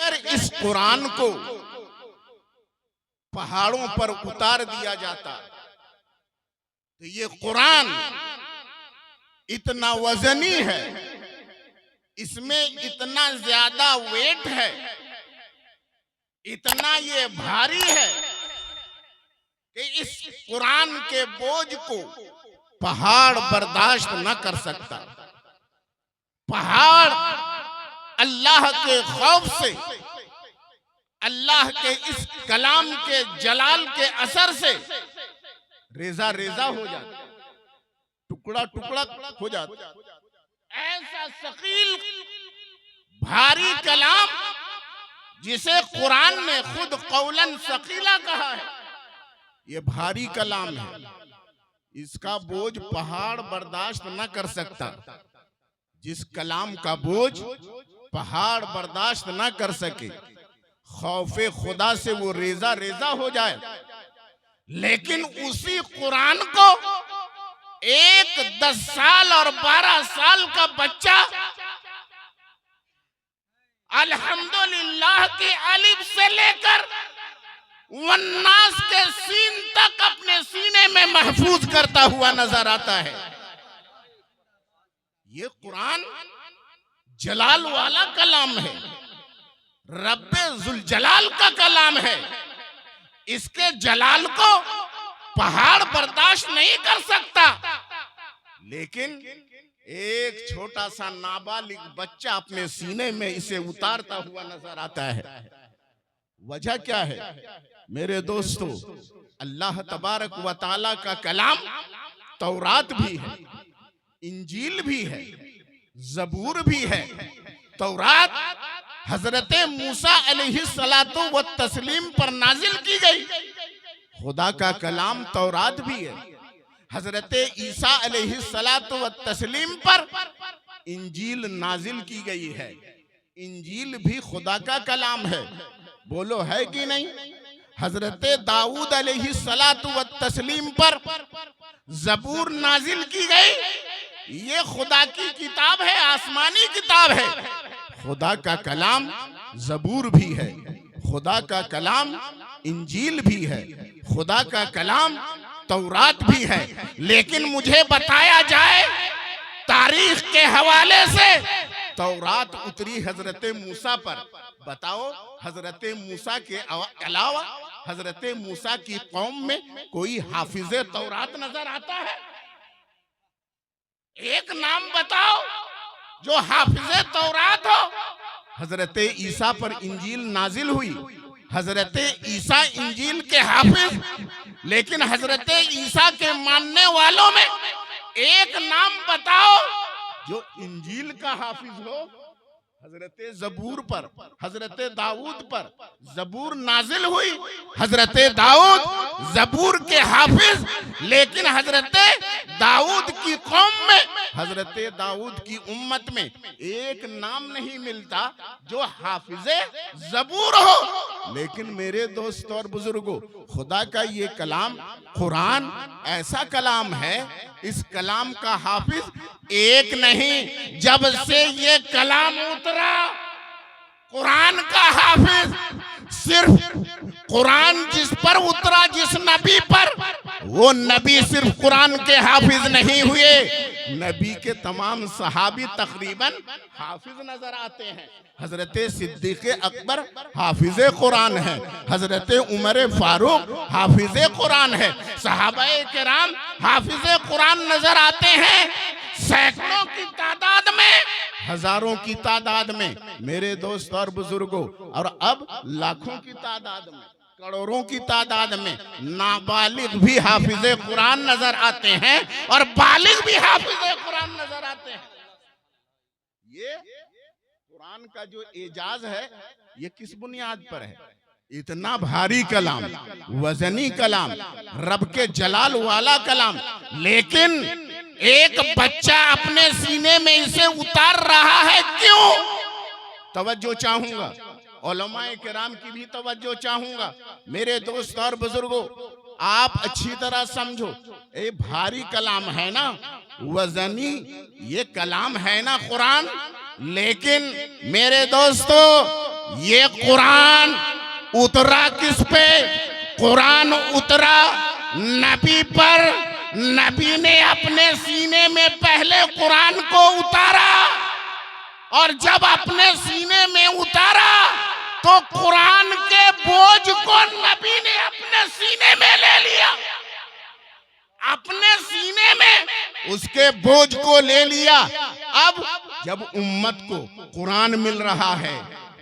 अगर इस कुरान को पहाड़ों पर उतार दिया जाता तो ये कुरान इतना वजनी है, इसमें इतना ज्यादा वेट है, इतना ये भारी है कि इस कुरान के बोझ को पहाड़ बर्दाश्त न कर सकता। पहाड़ अल्लाह के खौफ से, अल्लाह के इस कलाम के जलाल के असर से रेजा रेजा हो जाता, टुकड़ा टुकड़ा हो जाता। ऐसा सकील भारी कलाम जिसे कुरान ने खुद कौलन सकीला कहा है, ये भारी कलाम है, इसका बोझ पहाड़ बर्दाश्त न कर सकता। जिस कलाम का बोझ पहाड़ बर्दाश्त न कर सके, खौफे खुदा से वो रेजा रेजा हो जाए, लेकिन उसी कुरान को एक 10 साल और 12 साल का बच्चा अल्हम्दुलिल्लाह की अलिफ से लेकर वन्नास के सीन तक अपने सीने में महफूज करता हुआ नजर आता है। ये कुरान जलाल वाला कलाम है, रब्बे जुल जलाल का कलाम है। इसके जलाल को पहाड़ बर्दाश्त नहीं कर सकता, लेकिन एक छोटा सा नाबालिग बच्चा अपने सीने में इसे उतारता हुआ नजर आता है। वजह क्या है मेरे दोस्तों? अल्लाह तबारक व ताला का कलाम तौरात भी है, इंजील भी है, जबूर भी है। तौरात हजरत मूसा अलैहिस्सलातु व तस्लीम पर नाजिल की गई, खुदा का कलाम तौरात भी है। हजरत ईसा अलैहिस्सलातु व तस्लीम पर इंजील नाजिल की गई है, इंजील भी खुदा का कलाम है। बोलो है कि नहीं? हजरत दाऊद अलैहिस्सलातु व तस्लीम पर जबूर नाजिल की गई, ये खुदा की किताब है, आसमानी किताब है। खुदा का कलाम जबूर भी है, खुदा का कलाम इंजील भी है, खुदा का कलाम तौरात भी है। लेकिन मुझे बताया जाए तारीख के हवाले से, तौरात उतरी हजरत मूसा पर। बताओ हजरत मूसा के अलावा हजरत मूसा की कौम में कोई हाफिजे तौरात नजर आता है? एक नाम बताओ जो हाफिजे तौरात हो। हजरत ईसा पर इंजील नाजिल हुई, हजरत ईसा इंजील के हाफिज, लेकिन हजरत ईसा के मानने वालों में एक नाम बताओ जो इंजील का हाफिज हो। हजरत जबूर पर, हजरत दाऊद पर जबूर नाजिल हुई, हजरत दाऊद जबूर के हाफिज, लेकिन हजरत दाऊद की कौम में, हजरत दाऊद की उम्मत में एक नाम नहीं मिलता जो हाफिजे जबूर हो। लेकिन मेरे दोस्तों और बुजुर्गों, खुदा का ये कलाम कुरान ऐसा कलाम है, इस कलाम का हाफिज एक नहीं, जब से ये कलाम उतरा कुरान का हाफिज सिर्फ कुरान जिस पर उतरा, जिस नबी पर, वो नबी सिर्फ कुरान के हाफिज नहीं हुए, नबी के तमाम सहाबी तकरीबन हाफिज नजर आते हैं। हजरत सिद्दीक अकबर हाफिजे कुरान है, हजरत उमर फारूक हाफिजे कुरान है, सहाबाए किराम हाफिजे कुरान नजर आते हैं, सैकड़ों की तादाद में, हजारों की तादाद में मेरे दोस्त और बुजुर्गों, और अब लाखों की तादाद में, करोड़ों की तादाद में नाबालिग भी हाफिजे कुरान नजर आते हैं और बालिग भी हाफिजे कुरान नजर आते हैं। ये कुरान का जो एजाज है ये किस बुनियाद पर है? इतना भारी कलाम, वजनी कलाम, रब के जलाल वाला कलाम, लेकिन एक बच्चा अपने सीने में इसे उतार रहा है, क्यों? तवज्जो चाहूंगा, उलमाए किराम की भी तवज्जो चाहूंगा। मेरे दोस्त और बुजुर्गों, आप अच्छी तरह समझो, ये भारी कलाम है ना, वजनी ये कलाम है ना कुरान, लेकिन मेरे दोस्तों ये कुरान उतरा किस पे? कुरान उतरा नबी पर। नबी ने अपने सीने में पहले कुरान को उतारा, और जब अपने सीने में उतारा तो कुरान के बोझ को नबी ने अपने सीने में ले लिया। अपने सीने में उसके बोझ को ले लिया। अब जब उम्मत को कुरान मिल रहा है,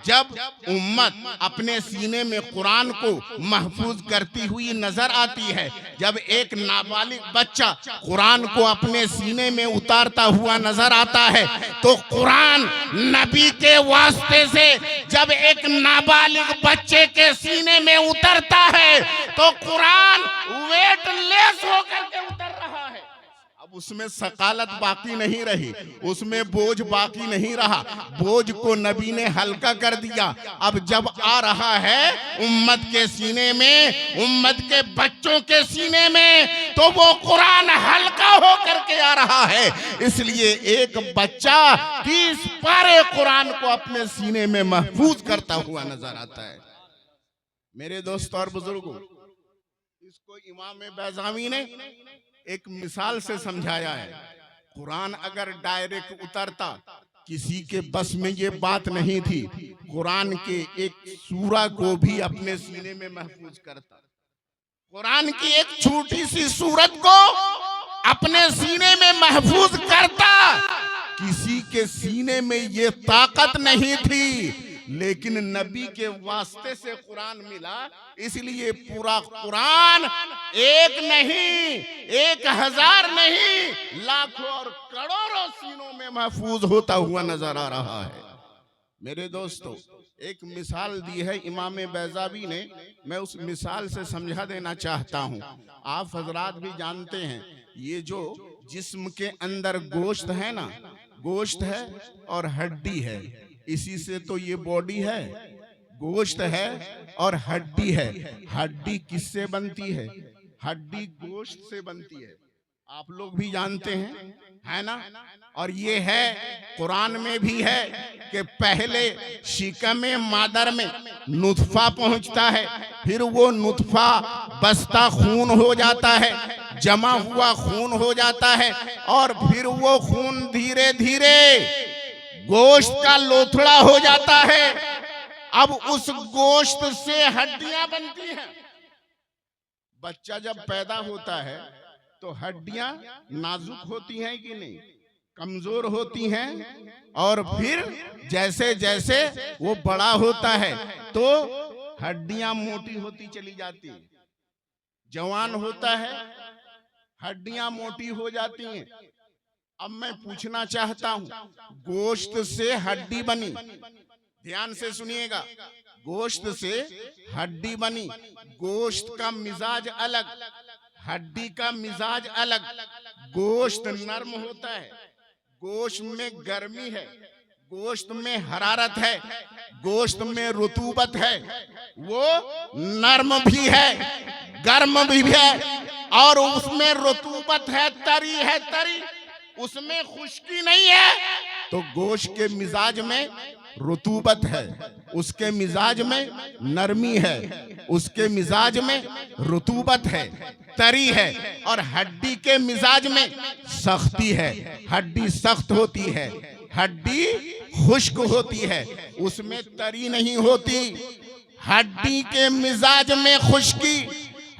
जब उम्मत अपने सीने में कुरान को महफूज करती हुई नजर आती है, जब एक नाबालिग बच्चा कुरान को अपने सीने में उतारता हुआ नजर आता है, तो कुरान नबी के वास्ते से जब एक नाबालिग बच्चे के सीने में उतरता है तो कुरान वेटलेस होकर के उतर रहा है। अब उसमें सकालत बाकी नहीं रही, उसमें बोझ बाकी नहीं रहा, बोझ को नबी ने हल्का कर दिया। अब जब आ रहा है उम्मत के सीने में, उम्मत के बच्चों के सीने में, तो वो कुरान हल्का होकर के आ रहा है। इसलिए एक बच्चा 30 पारे कुरान को अपने सीने में महफूज करता हुआ नजर आता है। मेरे दोस्त और बुजुर्गों, इसको इमाम बैज़ावी ने एक मिसाल से समझाया है। कुरान अगर डायरेक्ट उतरता, किसी के बस में ये बात नहीं थी, कुरान के एक सूरा को भी अपने सीने में महफूज करता। कुरान की एक छोटी सी सूरत को अपने सीने में महफूज करता। किसी के सीने में ये ताकत नहीं थी, लेकिन नबी के वास्ते से कुरान मिला, इसलिए पूरा कुरान एक नहीं, 1000 नहीं, लाखों और करोड़ों सीनों में महफूज होता हुआ नजर आ रहा है। मेरे दोस्तों, एक मिसाल दी है इमाम बैज़ावी ने, मैं उस मिसाल से समझा देना चाहता हूँ। आप हजरात भी जानते हैं, ये जो जिस्म के अंदर गोश्त है ना, गोश्त है और हड्डी है, इसी से तो ये बॉडी है। गोश्त है और हड्डी है। हड्डी किससे बनती है? हड्डी गोश्त से बनती है, आप लोग भी जानते हैं, है ना। और ये है कुरान में भी है कि पहले शिकमे मादर में नुत्फा पहुंचता है, फिर वो नुत्फा बसता खून हो जाता है, जमा हुआ खून हो जाता है, और फिर वो खून धीरे धीरे गोश्त का लोथड़ा हो जाता है। अब उस गोश्त से हड्डियां बनती हैं। बच्चा जब पैदा होता है तो हड्डियां नाजुक होती हैं कि नहीं, कमजोर होती हैं, और फिर जैसे जैसे वो बड़ा होता है तो हड्डियां मोटी होती चली जाती हैं। जवान होता है, हड्डियां मोटी हो जाती हैं। अब मैं पूछना चाहता हूं, गोश्त से हड्डी बनी, ध्यान से सुनिएगा, गोश्त से हड्डी बनी, गोश्त का मिजाज अलग, हड्डी का मिजाज अलग। गोश्त नरम होता है, गोश्त में गर्मी है, गोश्त में हरारत है, गोश्त में रुतूबत है, वो नरम भी है, गर्म भी है, और उसमें रुतूबत है, तरी है, तरी, उसमें खुश्की नहीं है। तो गोश्त के मिजाज में रुतूबत है, उसके मिजाज में नरमी है, उसके मिजाज में रुतूबत है, तरी है, और हड्डी के मिजाज में सख्ती है। हड्डी सख्त होती है, हड्डी खुश्क होती है, उसमें तरी नहीं होती। हड्डी के मिजाज में खुश्की,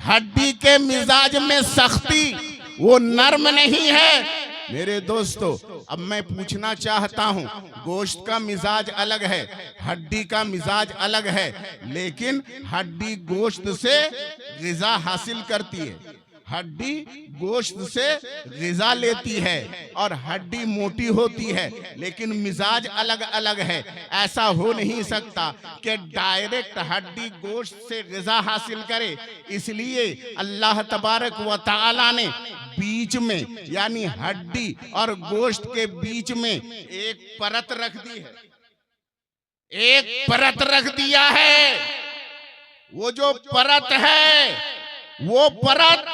हड्डी के मिजाज में सख्ती, वो नर्म नहीं है। मेरे दोस्तों, अब मैं पूछना चाहता हूं, गोश्त का मिजाज अलग है, हड्डी का मिजाज अलग है, लेकिन हड्डी गोश्त से ग़िज़ा हासिल करती है, हड्डी गोश्त से ग़िज़ा लेती है, और हड्डी मोटी होती है, लेकिन मिजाज अलग अलग है। ऐसा हो नहीं सकता कि डायरेक्ट हड्डी गोश्त से ग़िज़ा हासिल करे। इसलिए अल्लाह तबारक व तआला ने बीच में, यानी हड्डी और गोश्त के बीच में एक परत रख दी है, एक परत रख दिया है। वो जो परत है, वो परत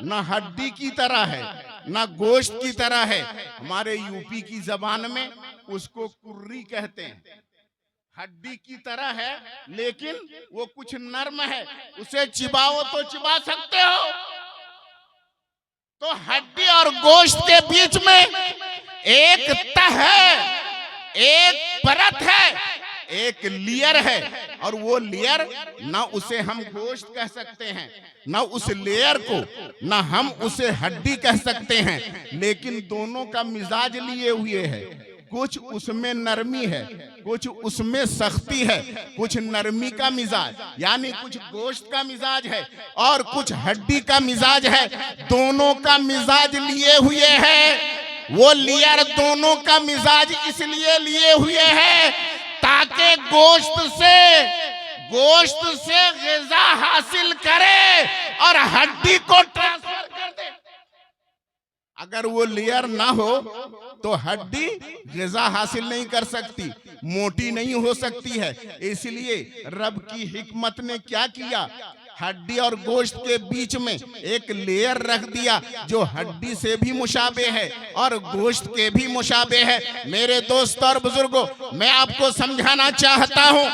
ना हड्डी की तरह है, ना गोश्त की तरह है। हमारे यूपी की जबान में उसको कुर्री कहते हैं, हड्डी की तरह है, लेकिन वो कुछ नर्म है, उसे चिबाओ तो चिबा सकते हो। तो हड्डी और गोश्त के बीच में एक तह है, एक परत है, एक लेयर है, और वो लेयर ना उसे हम गोश्त कह सकते हैं, ना उस लेयर को ना हम उसे हड्डी कह सकते हैं, लेकिन दोनों का मिजाज लिए हुए है। कुछ उसमें नरमी है, कुछ उसमें सख्ती है, कुछ नरमी का मिजाज यानी कुछ गोश्त का मिजाज है और कुछ हड्डी का मिजाज है। दोनों का मिजाज लिए हुए है। वो लेयर दोनों का मिजाज इसलिए लिए हुए है ताकि गोश्त से ग़िज़ा हासिल करे और हड्डी को ट्रांसफर कर दे। अगर वो लेयर ना हो तो हड्डी ग़िज़ा हासिल नहीं कर सकती, मोटी नहीं हो सकती है। इसलिए रब की हिकमत ने क्या किया, हड्डी और गोश्त के बीच में एक लेयर रख दिया जो हड्डी से भी मुशाबे है और गोश्त के भी मुशाबे है। मेरे दोस्तों और बुजुर्गों, मैं आपको समझाना चाहता हूं,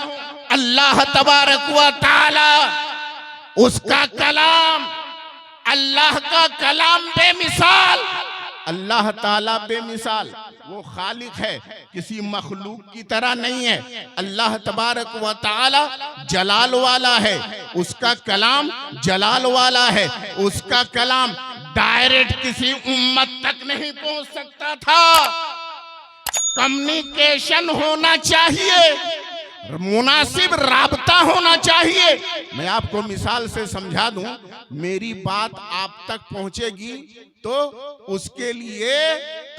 अल्लाह तबारक व तआला, उसका कलाम, अल्लाह का कलाम बेमिसाल, अल्लाह ताला बेमिसाल, वो खालिक है, किसी मखलूक की तरह नहीं है। अल्लाह तबारक व तआला जलाल वाला है, उसका कलाम जलाल वाला है। उसका कलाम डायरेक्ट किसी उम्मत तक नहीं पहुंच सकता था, कम्युनिकेशन होना चाहिए, मुनासिब राबता होना चाहिए। मैं आपको मिसाल से समझा दूं, मेरी बात आप तक पहुंचेगी तो उसके लिए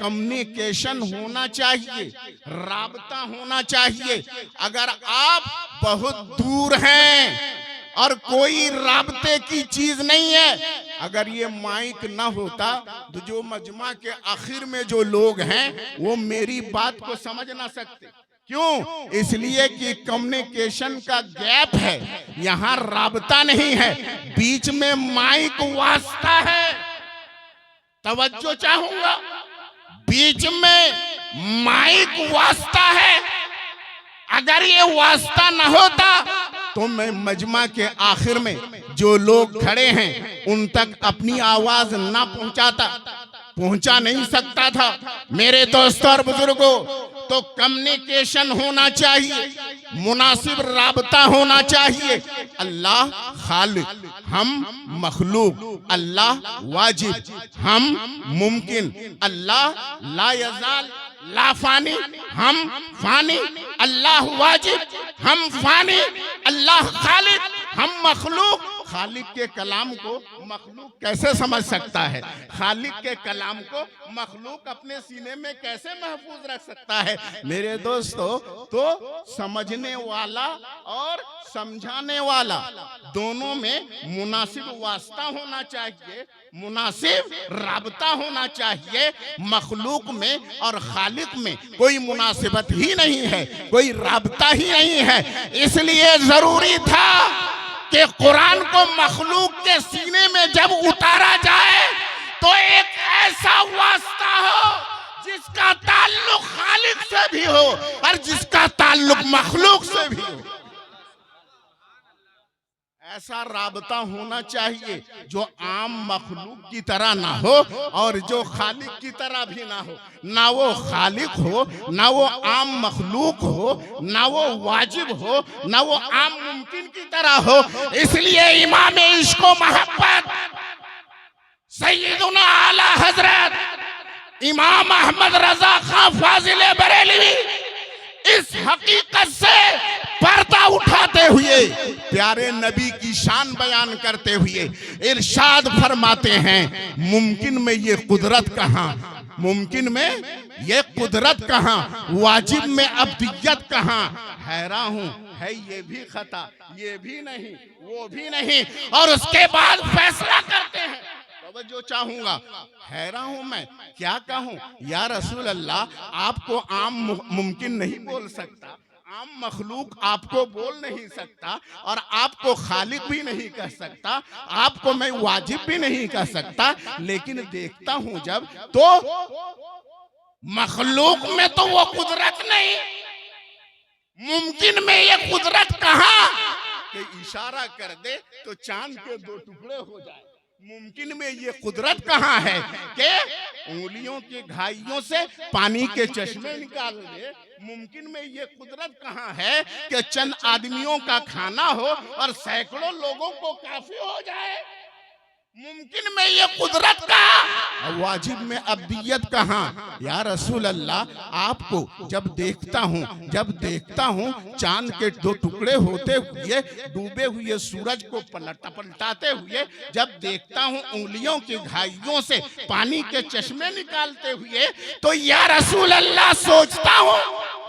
कम्युनिकेशन होना चाहिए, राबता होना चाहिए। अगर आप बहुत दूर हैं और कोई राबते की चीज नहीं है, अगर ये माइक ना होता तो जो मजमा के आखिर में जो लोग हैं वो मेरी बात को समझ ना सकते। क्यों? इसलिए कि कम्युनिकेशन का गैप है, यहाँ राबता नहीं है, बीच में माइक वास्ता है। तवज्जो चाहूंगा, बीच में माइक वास्ता है। अगर ये वास्ता न होता तो मैं मजमा के आखिर में जो लोग खड़े हैं उन तक अपनी आवाज ना पहुंचा नहीं सकता था। मेरे दोस्तों और बुजुर्गों, तो कम्युनिकेशन होना चाहिए, मुनासिब राबता होना चाहिए। अल्लाह खालिक, हम मखलूक, अल्लाह वाजिब, हम मुमकिन, अल्लाह ला यज़ाल ला फानी, हम फानी, अल्लाह वाजिब, हम फानी, अल्लाह खालिक, हम मखलूक। खालिक के कलाम को मखलूक कैसे समझ सकता है? खालिक के कलाम को मखलूक अपने सीने में कैसे महफूज रख सकता है? मेरे दोस्तों, तो समझने वाला और समझाने वाला दोनों में मुनासिब वास्ता होना चाहिए, मुनासिब राबता होना चाहिए। मखलूक में और खालिक में कोई मुनासिबत ही नहीं है, कोई राबता ही नहीं है। इसलिए जरूरी था कि कुरान को मखलूक के सीने में जब उतारा जाए तो एक ऐसा वास्ता हो जिसका ताल्लुक खालिक से भी हो और जिसका ताल्लुक मखलूक से भी हो। ऐसा राबता होना चाहिए जो आम मखलूक की तरह ना हो और जो खालिक की तरह भी ना हो। ना वो खालिक हो, ना वो आम मखलूक हो, ना वो वाजिब हो, ना वो आम मुमकिन की तरह हो। इसलिए इमाम इश्क व मोहब्बत सैयदुना आला हजरत इमाम अहमद रजा खां फाजिल बरेलवी इस हकीकत से पर्दा उठाते हुए प्यारे नबी की शान बयान करते हुए इरशाद फरमाते हैं, मुमकिन में ये कुदरत कहाँ, मुमकिन में ये कुदरत कहाँ, वाजिब में अब्दियत कहाँ। हैरान हूँ, है ये भी खता, ये भी नहीं, वो भी नहीं, और उसके बाद फैसला करते हैं। जो चाहूंगा, हैरान हूं मैं, क्या कहूं या रसूल अल्लाह, आपको आम मुमकिन नहीं बोल सकता, आम मखलूक आपको बोल नहीं सकता, और आपको खालिक भी नहीं कह सकता, आपको मैं वाजिब भी नहीं कह सकता। लेकिन देखता हूं जब, तो मखलूक में तो वो कुदरत नहीं, मुमकिन में ये कुदरत कहाँ कि इशारा कर दे तो चांद के दो टुकड़े हो जाए। मुमकिन में ये कुदरत कहाँ है कि उंगलियों की घाइयों से पानी के चश्मे निकाल दे। मुमकिन में ये कुदरत कहाँ है कि चंद आदमियों का खाना हो और सैकड़ों लोगों को काफी हो जाए। मुमकिन में ये कुदरत कहाँ, वाजिब में अब्दियत कहाँ। या रसूल अल्लाह, आपको जब देखता हूँ चांद के दो टुकड़े होते हुए, डूबे हुए सूरज को पलटाते हुए जब देखता हूँ, उंगलियों की घाइयों से पानी के चश्मे निकालते हुए, तो या रसूल अल्लाह सोचता हूँ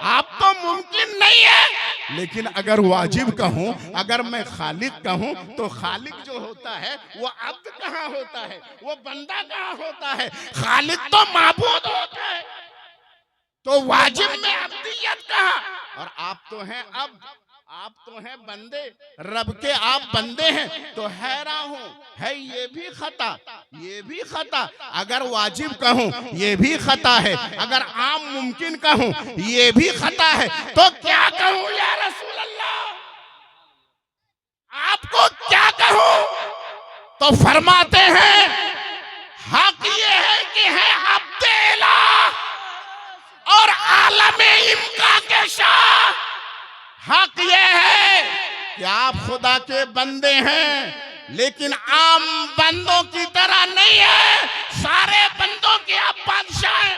आप तो मुमकिन नहीं है। लेकिन अगर वाजिब कहूं, अगर मैं खालिक कहूं, तो खालिक जो होता है वो अब्द कहाँ होता है, वो बंदा कहाँ होता है। खालिक तो माबूद होता है, तो वाजिब में अब्दियत कहाँ। और आप तो हैं अब, आप तो हैं बंदे, रब के आप बंदे हैं। तो हैरान हूं, है ये भी खता, ये भी खता। अगर वाजिब कहूं ये भी खता है, अगर आम मुमकिन कहूं ये भी खता है, तो क्या कहूं या रसूल अल्लाह, आपको क्या कहूं। तो फरमाते हैं हक ये है कि है अब्दे इलाह और आलमे इम्का के शाह। हक ये है कि आप खुदा के बंदे हैं, लेकिन आम बंदों की तरह नहीं है, सारे बंदों के आप बादशाह हैं।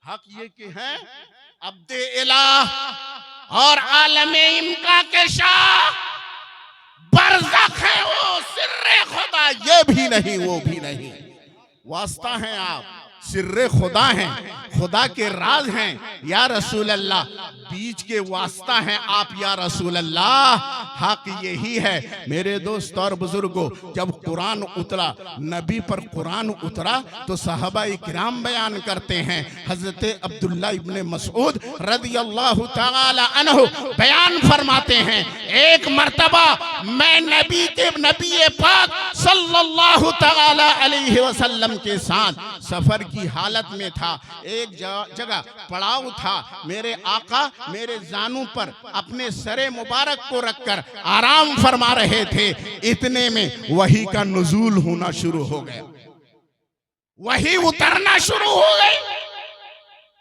हक ये कि हैं अब्दे इलाह और आलमे इम्का के शाह। बरज़ख है वो, सिर्रे खुदा ये भी नहीं वो भी नहीं। वास्ता हैं आप, सिर्रे खुदा हैं, खुदा के राज हैं या रसूल अल्लाह, बीच के वास्ता हैं आप या रसूल अल्लाह। हक यही है मेरे दोस्त और बुजुर्गों, जब कुरान उतरा, नबी पर कुरान उतरा, तो सहाबा इकराम बयान करते हैं, हजरत अब्दुल्ला इब्ने मसऊद रदियल्लाहु ताला अन्हु बयान फरमाते हैं, एक मर्तबा मैं नबी पाक सल्लल्लाहु ताला अलैहि वसल्लम के साथ सफर की हालत में था। एक जगह पड़ाव था, मेरे आका मेरे जानू पर अपने सरे मुबारक को रखकर आराम फरमा रहे थे। इतने में वही का नुज़ूल होना शुरू हो गया, वही उतरना शुरू हो गई,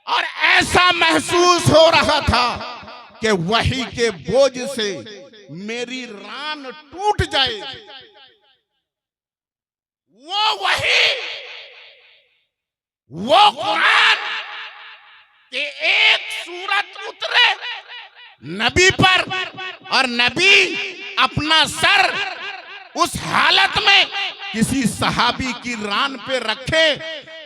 और ऐसा महसूस हो रहा था कि वही के बोझ से मेरी रान टूट जाएगी। वो कुरान के एक सूरत उतरे नबी पर, और नबी अपना सर उस हालत में किसी सहाबी की रान पे रखे,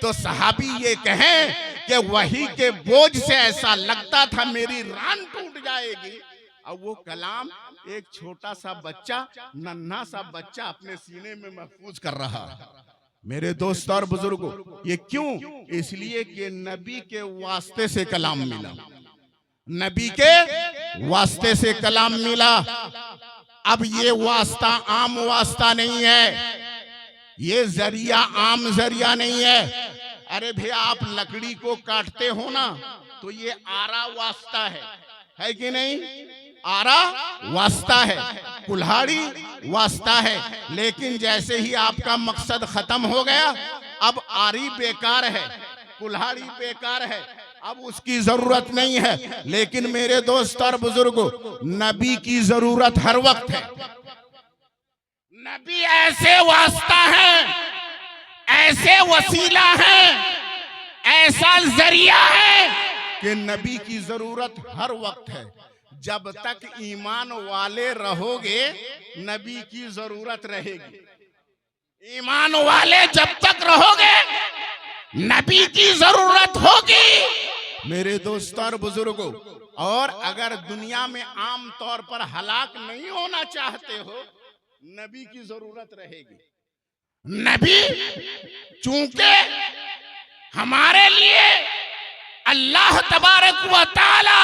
तो सहाबी ये कहें कि वही के बोझ से ऐसा लगता था मेरी रान टूट जाएगी। और वो कलाम एक छोटा सा बच्चा, नन्हा सा बच्चा अपने सीने में महफूज कर रहा। मेरे दोस्त और बुजुर्गों, ये क्यों? इसलिए कि नबी के वास्ते से कलाम मिला, नबी के वास्ते से कलाम मिला। अब ये वास्ता आम वास्ता नहीं है, ये जरिया आम जरिया नहीं है। अरे भैया, आप लकड़ी को काटते हो ना, तो ये आरा वास्ता है कि नहीं? आरा वास्ता है, कुल्हाड़ी वास्ता है। लेकिन जैसे ही आपका मकसद खत्म हो गया, अब आरी बेकार है, कुल्हाड़ी बेकार है, अब उसकी जरूरत नहीं है। लेकिन मेरे दोस्त और बुजुर्गों, नबी की जरूरत हर वक्त है। नबी ऐसे वास्ता है, ऐसे वसीला है, ऐसा जरिया है कि नबी की जरूरत हर वक्त है। जब तक ईमान वाले रहोगे, नबी की जरूरत रहेगी। ईमान वाले जब तक रहोगे, नबी की जरूरत होगी। मेरे दोस्त और बुजुर्गों, और अगर दुनिया में आम तौर पर हलाक नहीं होना चाहते हो, नबी की जरूरत रहेगी। नबी चूंकि हमारे लिए अल्लाह तबारक व तआला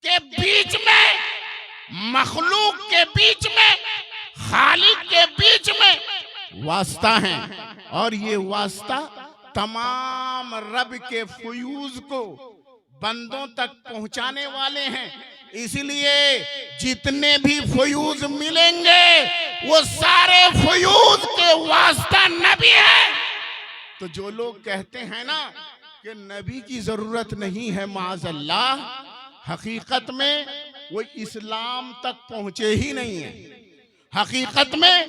के बीच में, मखलूक के बीच में, खालिक के बीच में वास्ता है, और ये वास्ता तमाम रब के फयूज को बंदों तक पहुंचाने वाले हैं। इसलिए जितने भी फयूज मिलेंगे वो सारे फयूज के वास्ता नबी है। तो जो लोग कहते हैं ना कि नबी की जरूरत नहीं है, माज़अल्लाह, हकीकत में वो इस्लाम तक पहुंचे ही नहीं है। हकीकत में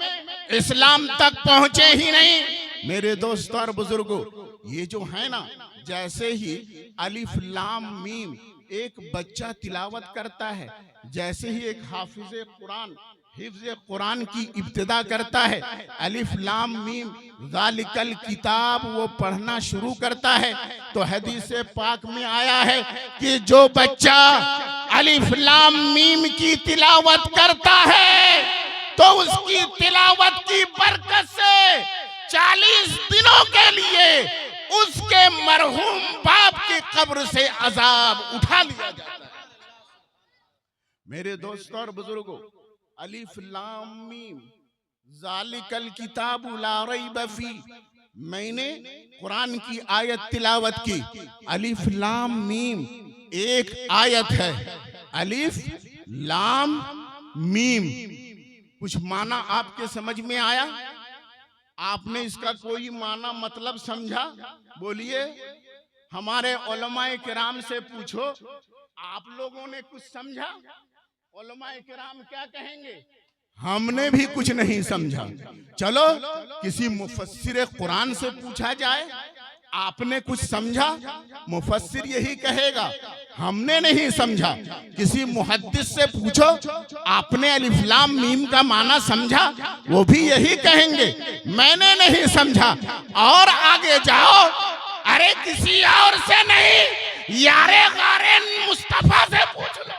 इस्लाम तक पहुंचे ही नहीं। मेरे दोस्तों और बुजुर्गों, ये जो है ना, जैसे ही अलिफ लाम मीम एक बच्चा तिलावत करता है, जैसे ही एक हाफिज कुरान हिफ्ज़ कुरान की इब्तिदा करता है, अलिफ लाम मीम ज़ालिकल किताब वो पढ़ना शुरू करता है, तो हदीस पाक में आया है कि जो बच्चा अलिफ लाम मीम की तिलावत करता है तो उसकी तिलावत की बरकत से 40 दिनों के लिए उसके मरहूम बाप की कब्र से अजाब उठा लिया जाता है। मेरे दोस्तों और बुजुर्गों, अलिफ लाम मीम ज़ालिकल किताबु ला रैब फी, मैंने कुरान की आयत तिलावत की। अलिफ लाम मीम एक आयत है, अलिफ लाम मीम। कुछ माना आपके समझ में आया? आपने इसका कोई माना मतलब समझा? बोलिए, हमारे उलमाए किराम से पूछो, आप लोगों ने कुछ समझा? उलमाए किराम क्या कहेंगे? हमने भी कुछ नहीं समझा। चलो किसी मुफस्सिर कुरान से पूछा जाए, आपने कुछ समझा? मुफस्सिर यही कहेगा हमने नहीं समझा। किसी मुहद्दिस से पूछो, आपने अलिफ लाम मीम का माना समझा? वो भी यही कहेंगे मैंने नहीं समझा। और आगे जाओ, अरे किसी और से नहीं, यारे गारे मुस्तफा से पूछ लो,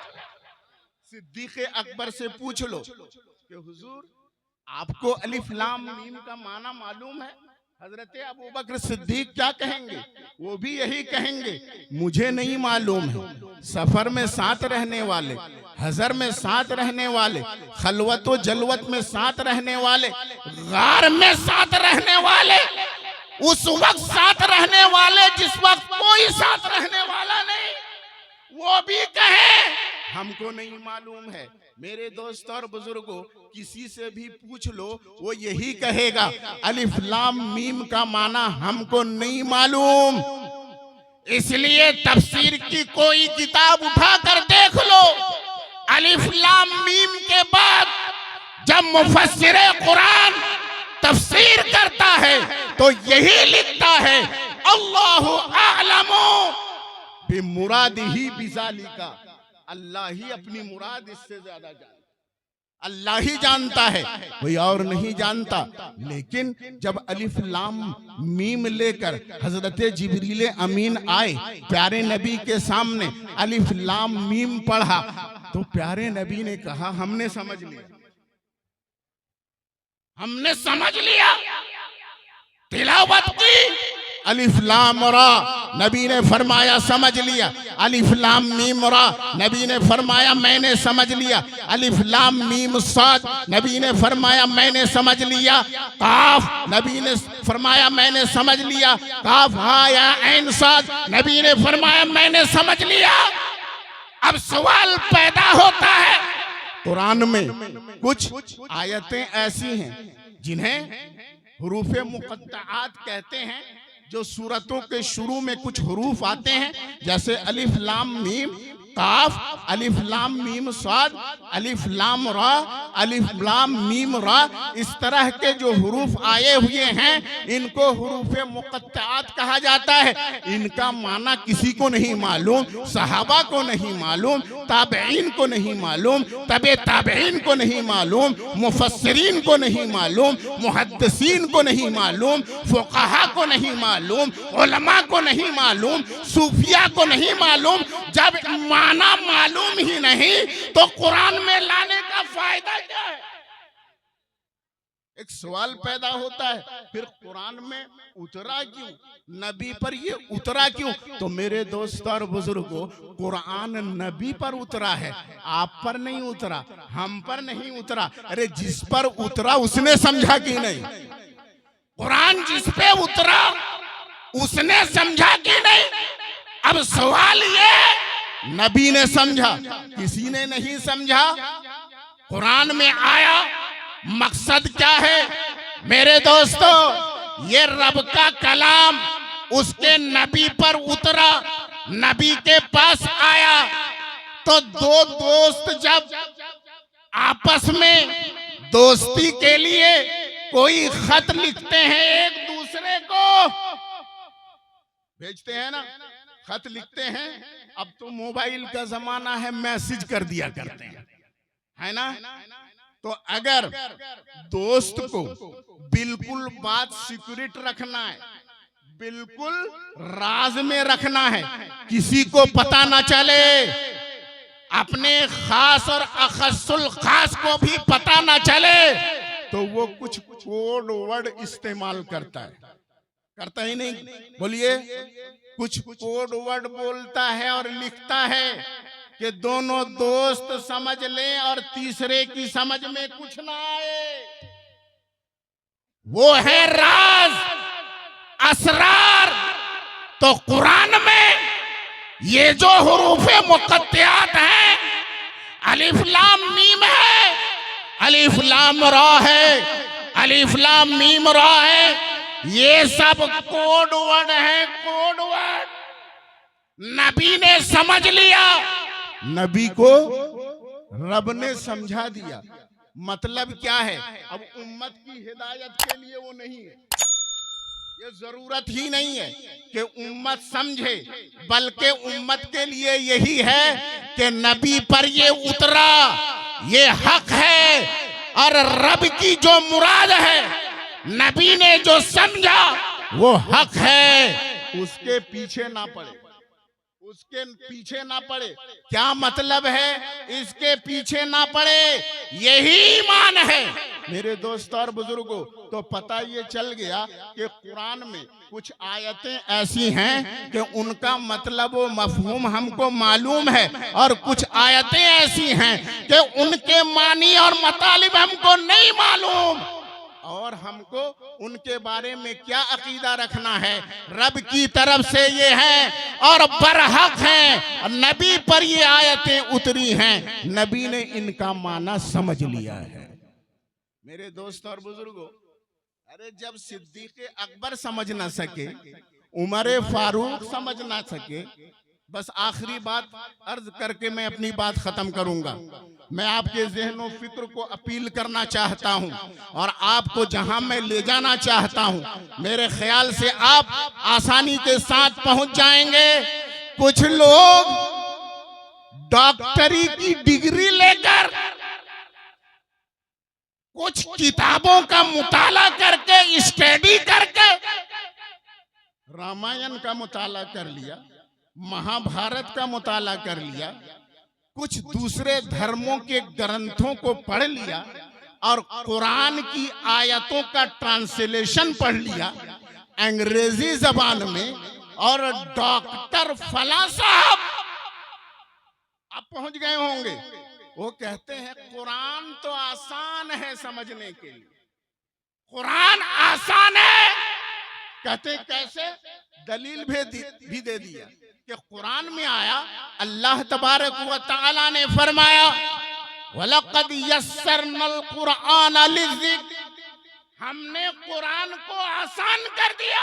सिद्दीक़ अकबर से पूछ लो कि हुजूर आपको अलिफ लाम मीम का माना मालूम है? हजरत अबू बकर सिद्दीक क्या कहेंगे? वो भी यही कहेंगे मुझे नहीं मालूम है। सफर में साथ रहने वाले, हजर में साथ रहने वाले, खलवत व जलवत में साथ रहने वाले, गार में साथ रहने वाले, उस वक्त साथ रहने वाले जिस वक्त कोई साथ रहने वाला नहीं, वो भी कहे हमको नहीं मालूम है। मेरे दोस्तों और बुजुर्गों, किसी से भी पूछ लो, वो यही कहेगा अलिफ लाम मीम का माना हमको नहीं मालूम। इसलिए तफसीर की कोई किताब उठा कर देख लो, अलिफ लाम मीम के बाद जब मुफस्सिर कुरान तफसीर करता है तो यही लिखता है अल्लाहु आलमु बिमुरादिही बिज़ालिका, अल्लाह ही अपनी मुराद इससे ज्यादा जानता, अल्लाह ही जानता है, कोई और नहीं जानता। लेकिन जब अलिफ लाम मीम लेकर हजरत जिब्रील अमीन आए, प्यारे नबी के सामने अलिफ लाम मीम पढ़ा, तो प्यारे नबी ने कहा हमने समझ लिया, हमने समझ लिया। तिलावत की अलिफ लाम रा, नबी ने फरमाया समझ लिया। अलिफ लाम मीम रा, नबी ने फरमाया मैंने समझ लिया। अलिफ लाम मीम साद, नबी ने फरमाया मैंने समझ लिया। काफ, नबी ने फरमाया मैंने समझ लिया। काफ हा या ऐन साद, नबी ने फरमाया मैंने समझ लिया। अब सवाल पैदा होता है, कुरान में कुछ आयतें ऐसी हैं जिन्हें हुरूफे मुक़त्तआत कहते हैं, जो सूरतों के शुरू में कुछ हुरूफ आते हैं, जैसे अलिफ लाम मीम काफ, अलिफ लाम मीम साद, अलिफ लाम रा, अलिफ लाम मीम रा, इस तरह के जो हुरूफ आए हुए हैं इनको हुरूफे मुक़त्तआत कहा जाता है। इनका माना किसी को नहीं मालूम, सहाबा को नहीं मालूम, ताबईन को नहीं मालूम, तबे ताबईन को नहीं मालूम, मुफस्सिरीन को नहीं मालूम, मुहद्दिसीन को नहीं मालूम, फुक़हा को नहीं मालूम, उलमा को नहीं मालूम, सूफिया को नहीं मालूम। जब माना मालूम ही नहीं तो कुरान में लाने का फायदा क्या है? एक सवाल पैदा होता है, फिर कुरान में उतरा क्यों, नबी पर ये उतरा क्यों? तो मेरे दोस्तों और बुजुर्गों, कुरान नबी पर उतरा है, आप पर नहीं उतरा, हम पर नहीं उतरा। अरे जिस पर उतरा उसने समझा कि नहीं? कुरान जिस पे उतरा उसने समझा कि नहीं? अब सवाल ये, नबी ने समझा, किसी ने नहीं समझा। कुरान में आया, मकसद क्या है मेरे दोस्तों? ये रब का कलाम उसके नबी पर उतरा, नबी के पास आया, तो दो दोस्त जब आपस में दोस्ती के लिए कोई खत लिखते हैं, एक दूसरे को भेजते हैं ना, खत लिखते हैं। अब तो मोबाइल का जमाना है, मैसेज कर दिया करते हैं, है ना? तो अगर दोस्त को बिल्कुल बात सीक्रेट रखना है, बिल्कुल राज में रखना है, किसी को पता ना चले, अपने खास और अखसुल खास को भी पता ना चले, तो वो कुछ कोड वर्ड इस्तेमाल करता है, करता ही नहीं? बोलिए, कुछ कोड वर्ड बोलता है और लिखता है कि दोनों दोस्त समझ लें और तीसरे की समझ में कुछ ना आए। वो है राज, असरार। तो कुरान में ये जो हुरूफे मुक़त्तियात हैं, अलिफ लाम मीम है, अलिफ लाम रा है, अलिफ लाम मीम रा है, ये सब कोड वर्ड है, कोड वर्ड। नबी ने समझ लिया, नबी को रब ने समझा दिया। मतलब क्या है? अब उम्मत की हिदायत के लिए वो नहीं है, ये जरूरत ही नहीं है कि उम्मत समझे, बल्कि उम्मत के लिए यही है कि नबी पर ये उतरा, ये हक है, और रब की जो मुराद है, नबी ने जो समझा वो हक है, उसके पीछे ना पड़े, उसके पीछे ना पड़े। क्या मतलब है? इसके पीछे ना पड़े, यही ईमान है मेरे दोस्तों और बुजुर्गों। तो पता ये चल गया कि कुरान में कुछ आयतें ऐसी हैं कि उनका मतलब वो मफहूम हमको मालूम है, और कुछ आयतें ऐसी हैं कि उनके मानी और मतलब हमको नहीं मालूम, और हमको उनके बारे में क्या अकीदा रखना है। रब की तरफ से ये है और बरहक है, नबी पर ये आयतें उतरी हैं, नबी ने इनका माना समझ लिया है मेरे दोस्त और बुजुर्गों। अरे जब सिद्दीक़ अकबर समझ ना सके, उमर फारूक समझ ना सके, बस आखिरी बात अर्ज करके मैं अपनी बात खत्म करूंगा। मैं आपके ज़हन और फिक्र को अपील करना चाहता हूं और आपको जहां मैं ले जाना चाहता हूं, मेरे ख्याल से आप आसानी के साथ पहुंच जाएंगे। कुछ लोग डॉक्टरी की डिग्री लेकर, कुछ किताबों का मुताला करके, स्टडी करके, रामायण का मुताला कर लिया, महाभारत का मुताला कर लिया, कुछ दूसरे धर्मों के ग्रंथों को पढ़ लिया, और कुरान की आयतों का ट्रांसलेशन पढ़ लिया अंग्रेजी जबान में, और डॉक्टर फला साहब आप पहुंच गए होंगे, वो कहते हैं कुरान तो आसान है समझने के लिए, कुरान आसान है। कहते कैसे? दलील भी दे दिया कि कुरान में आया, अल्लाह तबारक व तआला ने फरमाया, वलक़द यस्सरनल कुरआन लिज़िक्र, हमने कुरान को आसान कर दिया,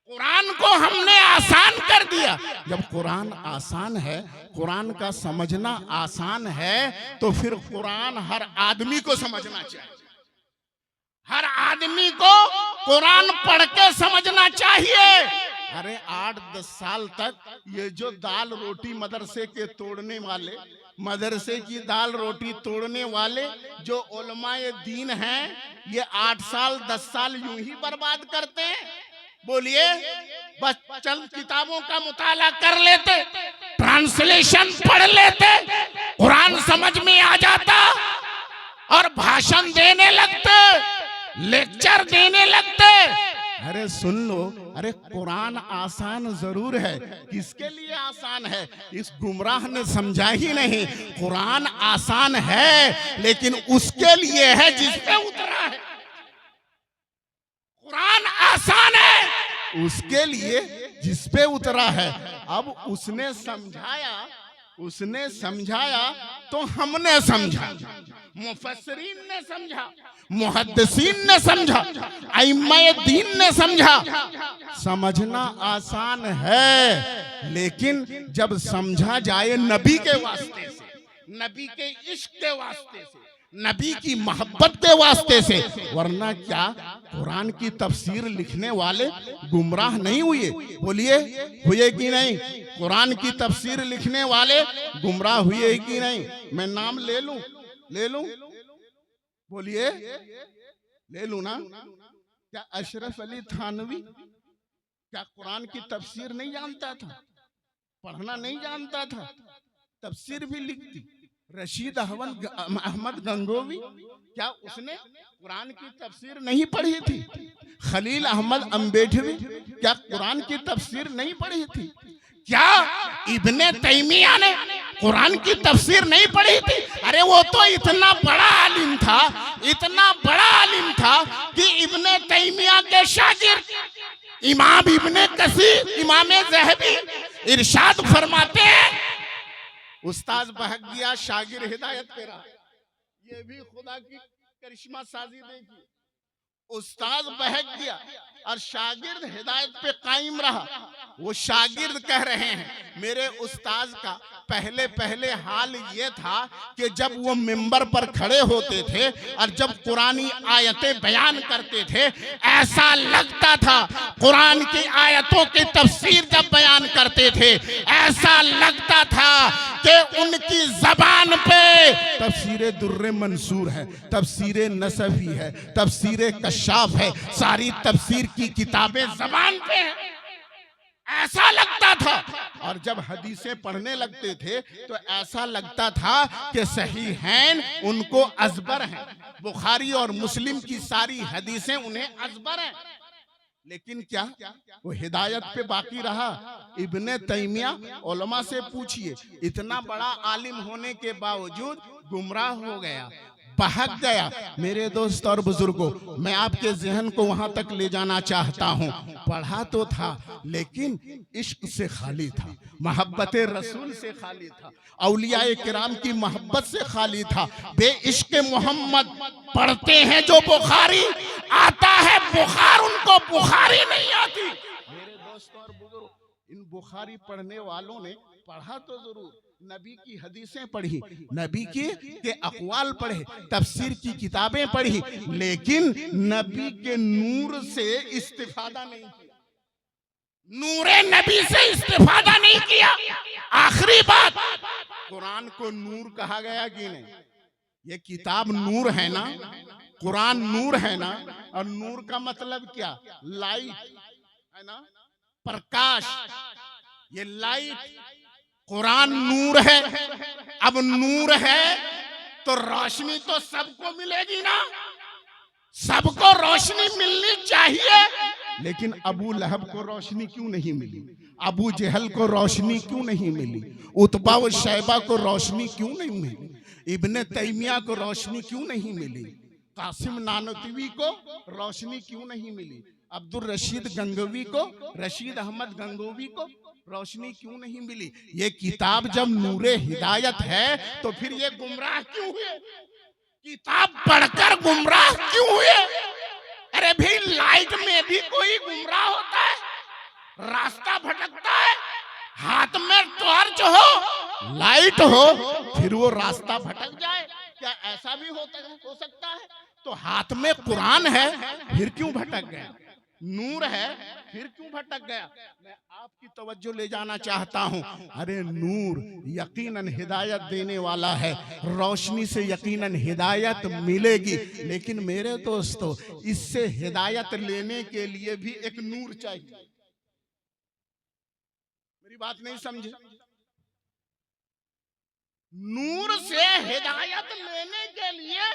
कुरान को हमने आसान कर दिया। जब कुरान आसान है, कुरान का समझना आसान है, तो फिर कुरान हर आदमी को समझना चाहिए, हर आदमी को कुरान पढ़ के समझना चाहिए। अरे 8-10 साल तक ये जो दाल रोटी मदरसे के तोड़ने वाले, मदरसे की दाल रोटी तोड़ने वाले जो उलमाए दीन हैं, ये 8 साल 10 साल यूं ही बर्बाद करते हैं। बोलिए, बस चंद किताबों का मुताला कर लेते, ट्रांसलेशन पढ़ लेते, कुरान समझ में आ जाता और भाषण देने लगते, लेक्चर देने लगते। अरे सुन लो, अरे कुरान आसान जरूर है, किसके लिए आसान है? इस गुमराह ने समझा ही नहीं। कुरान आसान है लेकिन उसके लिए है जिस पे उतरा है। कुरान आसान है उसके लिए जिस पे उतरा है। अब उसने समझाया तो हमने समझा, मुफस्सिरीन ने समझा, मुहद्दिसीन ने समझा, अइम्माए दीन ने समझा। समझना आसान है, लेकिन जब समझा जाए नबी के वास्ते से, नबी के इश्क के वास्ते से, नबी की मोहब्बत के वास्ते से, वरना क्या कुरान की तफसीर लिखने वाले गुमराह नहीं हुए? बोलिए, हुए कि नहीं? कुरान की तफसीर लिखने वाले गुमराह हुए कि नहीं? मैं नाम ले लूं? बोलिए, ले लूं ना? क्या अशरफ अली थानवी क्या कुरान की तफसीर नहीं जानता था? पढ़ना नहीं जानता था? तफसीर भी लिखती। रशीद अहमद गंगोवी, क्या उसने कुरान की तफसीर नहीं पढ़ी थी? खलील अहमद अम्बेडवी, क्या कुरान की तफसीर नहीं पढ़ी थी? क्या इब्ने तैमिया ने कुरान की तफसीर नहीं पढ़ी थी? अरे वो तो इतना बड़ा आलिम था, इतना बड़ा आलिम था कि इब्ने तैमिया के शागिर्द इमाम इब्ने कसीर, इमाम ज़हबी इरशाद फरमाते हैं, उस्ताद बहक गया, शागिर्द हिदायत पे रहा। ये भी खुदा की करिश्मा साजी देखी। उस्ताद बहक गया और शागिर्द हिदायत पे कायम रहा। वो शागिर्द कह रहे हैं, मेरे उस्ताद का पहले पहले हाल ये था कि जब वो मिंबर पर खड़े होते थे और जब कुरानी आयतें बयान करते थे, ऐसा लगता था कुरान की आयतों की तफसीर जब बयान करते थे, ऐसा लगता था कि उनकी जबान पे तफसीर दुर्रे मंसूर है, तफसीर नसफी है, तफसीर कशाफ है, सारी तफसीर की किताबें जबान पे हैं, ऐसा लगता था। और जब हदीसें पढ़ने लगते थे तो ऐसा लगता था कि सहीहैन उनको अजबर हैं, बुखारी और मुस्लिम की सारी हदीसें उन्हें अजबर हैं। लेकिन क्या वो हिदायत पे बाकी रहा? इब्ने तैमिया, उलमा से पूछिए, इतना बड़ा आलिम होने के बावजूद गुमराह हो गया, बहक गया। मेरे दोस्त और बुजुर्गों, मैं आपके जहन को वहां तक ले जाना चाहता हूं। पढ़ा तो था लेकिन इश्क से खाली था, मोहब्बत रसूल से खाली था, औलियाए किराम की मोहब्बत से खाली था। बेइश्क मोहम्मद पढ़ते हैं जो बुखारी, आता है बुखार, उनको बुखारी नहीं आती। मेरे दोस्त और बुजुर्ग, इन बुखारी पढ़ने वालों ने पढ़ा तो जरूर, नबी की हदीसें पढ़ी, नबी के अक़वाल पढ़े, तफसीर की किताबें पढ़ी, लेकिन नबी के नूर से इस्तिफादा नहीं किया, नूरे नबी से इस्तिफादा नहीं किया। आखिरी बात, कुरान को नूर कहा गया कि नहीं? ये किताब नूर है ना, कुरान नूर है ना। और नूर का मतलब क्या? लाइट है ना, प्रकाश, ये लाइट। कुरान नूर है। अब नूर है तो रोशनी तो सबको मिलेगी ना, सबको रोशनी मिलनी चाहिए। लेकिन अबू लहब को रोशनी क्यों नहीं मिली? अबू जहल को रोशनी क्यों नहीं मिली? उतबा व शैबा को रोशनी क्यों नहीं मिली? इब्ने तैमिया को रोशनी क्यों नहीं मिली? कासिम नानतवी को रोशनी क्यों नहीं मिली? अब्दुल रशीद गंगोवी को, रशीद अहमद गंगोवी को रोशनी क्यों नहीं मिली? ये किताब जब नूरे हिदायत है तो फिर ये गुमराह क्यों हुए? किताब पढ़कर गुमराह क्यों हुए? अरे भाई, लाइट में भी कोई गुमराह होता है? रास्ता भटकता है, हाथ में टॉर्च हो, लाइट हो, फिर वो रास्ता भटक जाए? क्या ऐसा भी हो सकता है? तो हाथ में कुरान है, फिर क्यों भटक गया? नूर है, फिर क्यों भटक गया? मैं आपकी तवज्जो ले जाना चाहता हूं। अरे नूर यकीनन हिदायत देने वाला है, रोशनी से यकीनन हिदायत मिलेगी। लेकिन मेरे दोस्तों, इससे हिदायत लेने के लिए भी एक नूर चाहिए। मेरी बात नहीं समझे? नूर से हिदायत लेने के लिए,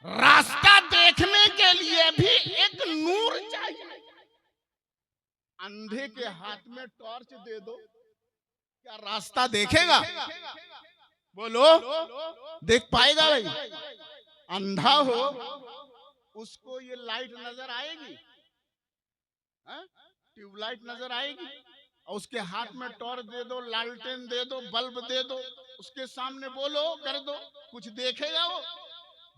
रास्ता देखने के लिए भी एक नूर चाहिए। अंधे के हाथ में टॉर्च दे दो, क्या रास्ता देखेगा? बोलो, देख पाएगा भाई? अंधा हो उसको ये लाइट नजर आएगी? ट्यूबलाइट नजर आएगी और उसके हाथ में टॉर्च दे दो, लालटेन दे दो, बल्ब दे दो, उसके सामने बोलो कर दो, कुछ देखेगा वो?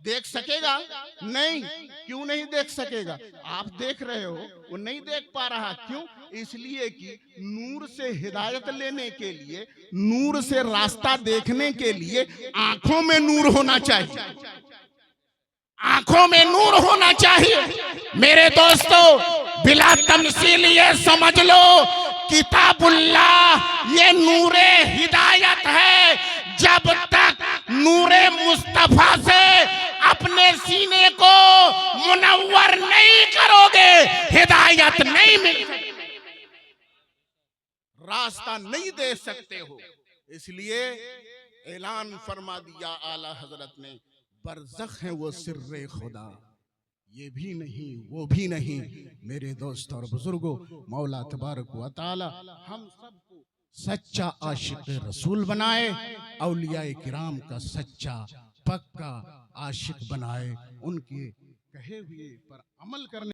देख सकेगा? नहीं। क्यों नहीं देख सकेगा? आप देख रहे हो, वो नहीं देख पा रहा। क्यों? इसलिए कि नूर से हिदायत लेने के लिए, नूर से रास्ता देखने के लिए आंखों में नूर होना चाहिए, आंखों में नूर होना चाहिए। मेरे दोस्तों, बिला तमसील ये समझ लो, किताबुल्लाह ये नूरे हिदायत है। जब तक नूरे मुस्तफा से अपने सीने को मुनव्वर नहीं करोगे, हिदायत नहीं मिलेगी, रास्ता नहीं दे सकते हो। इसलिए ऐलान फरमा दिया आला हजरत ने, बरज़ख है वो सिर्रे खुदा, ये भी नहीं वो भी नहीं। मेरे दोस्तों और बुजुर्गों, मौला तबारक व तआला हम सबको सच्चा आशिक रसूल बनाए, औलियाए किराम का सच्चा पक्का आशिक बनाए, उनके कहे हुए पर अमल करने